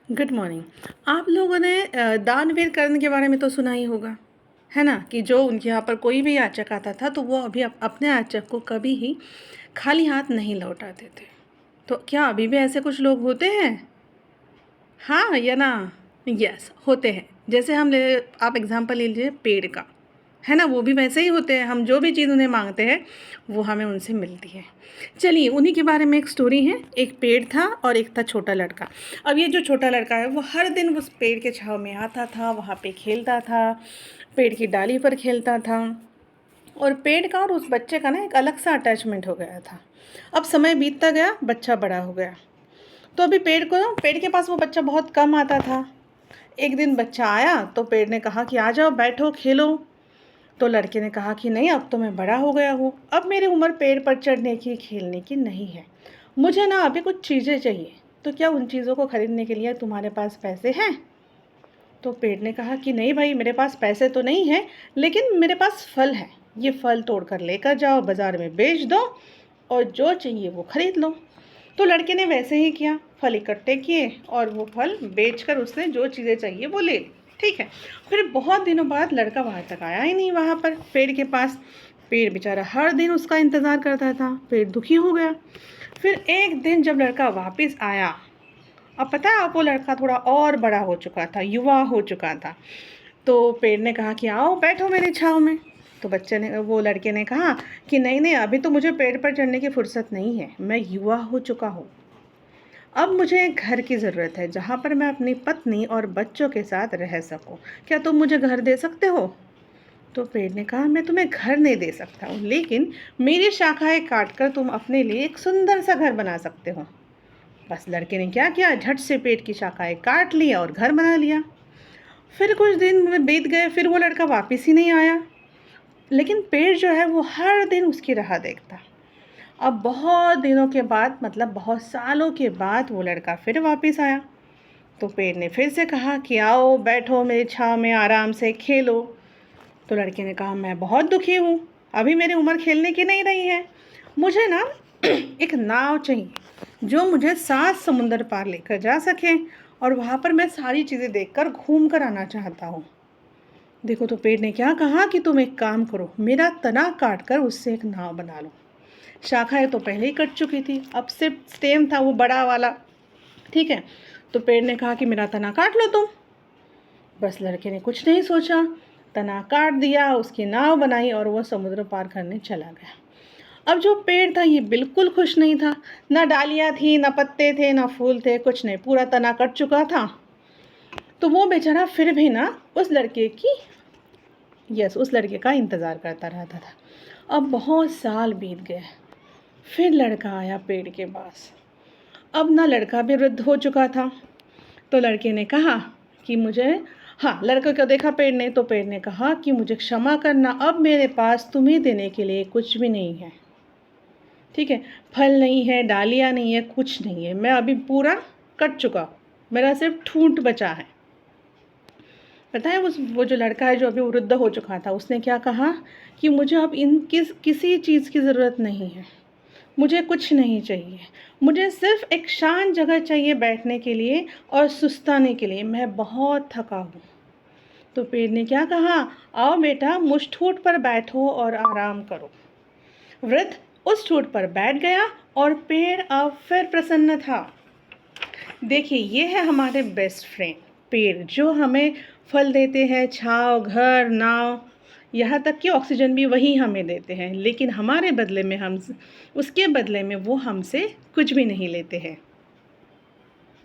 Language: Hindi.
Good morning. आप लोगों ने दानवीर कर्ण के बारे में तो सुना ही होगा, है ना? कि जो उनके यहाँ पर कोई भी याचक आता था तो वो अभी अपने याचक को कभी ही खाली हाथ नहीं लौटाते थे। तो क्या अभी भी ऐसे कुछ लोग होते हैं? हाँ या ना? यस, होते हैं। जैसे आप एग्ज़ाम्पल ले लीजिए पेड़ का, है ना? वो भी वैसे ही होते हैं, हम जो भी चीज़ उन्हें माँगते हैं, वो हमें उनसे मिलती है। चलिए, उन्हीं के बारे में एक स्टोरी है। एक पेड़ था और एक था छोटा लड़का। अब ये जो छोटा लड़का है, वो हर दिन उस पेड़ के छाँव में आता था, वहाँ पे खेलता था, पेड़ की डाली पर खेलता था और पेड़ का और उस बच्चे का ना एक अलग सा अटैचमेंट हो गया था। अब समय बीतता गया, बच्चा बड़ा हो गया। तो अभी पेड़ के पास वो बच्चा बहुत कम आता था। एक दिन बच्चा आया तो पेड़ ने कहा कि आ जाओ, बैठो, खेलो। तो लड़के ने कहा कि नहीं, अब तो मैं बड़ा हो गया हूँ, अब मेरी उम्र पेड़ पर चढ़ने की, खेलने की नहीं है। मुझे ना अभी कुछ चीज़ें चाहिए। तो क्या उन चीज़ों को खरीदने के लिए तुम्हारे पास पैसे हैं? तो पेड़ ने कहा कि नहीं भाई, मेरे पास पैसे तो नहीं है, लेकिन मेरे पास फल है। ये फल तोड़ कर लेकर जाओ, बाज़ार में बेच दो और जो चाहिए वो खरीद लो। तो लड़के ने वैसे ही किया, फल इकट्ठे किए और वो फल बेचकर उसने जो चीज़ें चाहिए वो ले ली। ठीक है। फिर बहुत दिनों बाद लड़का वहाँ तक आया ही नहीं, वहाँ पर पेड़ के पास। पेड़ बेचारा हर दिन उसका इंतज़ार करता था। पेड़ दुखी हो गया। फिर एक दिन जब लड़का वापस आया, अब पता है, अब वो लड़का थोड़ा और बड़ा हो चुका था, युवा हो चुका था। तो पेड़ ने कहा कि आओ, बैठो मेरी छाँव में। तो वो लड़के ने कहा कि नहीं नहीं, अभी तो मुझे पेड़ पर चढ़ने की फुर्सत नहीं है, मैं युवा हो चुका हूँ। अब मुझे एक घर की ज़रूरत है जहाँ पर मैं अपनी पत्नी और बच्चों के साथ रह सकूँ। क्या तुम मुझे घर दे सकते हो? तो पेड़ ने कहा, मैं तुम्हें घर नहीं दे सकता हूँ, लेकिन मेरी शाखाएं काट कर तुम अपने लिए एक सुंदर सा घर बना सकते हो। बस लड़के ने क्या किया, झट से पेड़ की शाखाएं काट लिया और घर बना लिया। फिर कुछ दिन में बीत गए, फिर वो लड़का वापस ही नहीं आया। लेकिन पेड़ जो है वो हर दिन उसकी राह देखता। अब बहुत दिनों के बाद, मतलब बहुत सालों के बाद, वो लड़का फिर वापस आया। तो पेड़ ने फिर से कहा कि आओ, बैठो मेरी छाँव में, आराम से खेलो। तो लड़के ने कहा, मैं बहुत दुखी हूँ, अभी मेरी उम्र खेलने की नहीं रही है। मुझे ना एक नाव चाहिए जो मुझे 7 समुंदर पार लेकर जा सके और वहाँ पर मैं सारी चीज़ें देखकर घूम कर आना चाहता हूँ। देखो, तो पेड़ ने क्या कहा कि तुम एक काम करो, मेरा तना काट कर उससे एक नाव बना लो। शाखाएँ तो पहले ही कट चुकी थी, अब सिर्फ स्टेम था वो बड़ा वाला। ठीक है। तो पेड़ ने कहा कि मेरा तना काट लो तुम। बस लड़के ने कुछ नहीं सोचा, तना काट दिया, उसकी नाव बनाई और वह समुद्र पार करने चला गया। अब जो पेड़ था ये बिल्कुल खुश नहीं था। ना डालियाँ थी, ना पत्ते थे, ना फूल थे, कुछ नहीं, पूरा तना कट चुका था। तो वो बेचारा फिर भी ना उस लड़के का इंतज़ार करता रहता था। अब बहुत साल बीत गए। फिर लड़का आया पेड़ के पास। अब ना लड़का भी वृद्ध हो चुका था। तो लड़के ने कहा कि लड़के को देखा पेड़ ने, तो पेड़ ने कहा कि मुझे क्षमा करना, अब मेरे पास तुम्हें देने के लिए कुछ भी नहीं है। ठीक है, फल नहीं है, डालियाँ नहीं है, कुछ नहीं है, मैं अभी पूरा कट चुका हूँ, मेरा सिर्फ ठूंठ बचा है। पता है, वो जो लड़का है जो अभी वृद्ध हो चुका था, उसने क्या कहा कि मुझे अब किसी चीज़ की ज़रूरत नहीं है, मुझे कुछ नहीं चाहिए, मुझे सिर्फ एक शांत जगह चाहिए बैठने के लिए और सुस्ताने के लिए, मैं बहुत थका हूँ। तो पेड़ ने क्या कहा, आओ बेटा, मुझ ठूंठ पर बैठो और आराम करो। वृद्ध उस ठूंठ पर बैठ गया और पेड़ अब फिर प्रसन्न था। देखिए, ये है हमारे बेस्ट फ्रेंड पेड़, जो हमें फल देते हैं, छाँव, घर, नाव, यहाँ तक कि ऑक्सीजन भी वही हमें देते हैं, लेकिन उसके बदले में वो हमसे कुछ भी नहीं लेते हैं।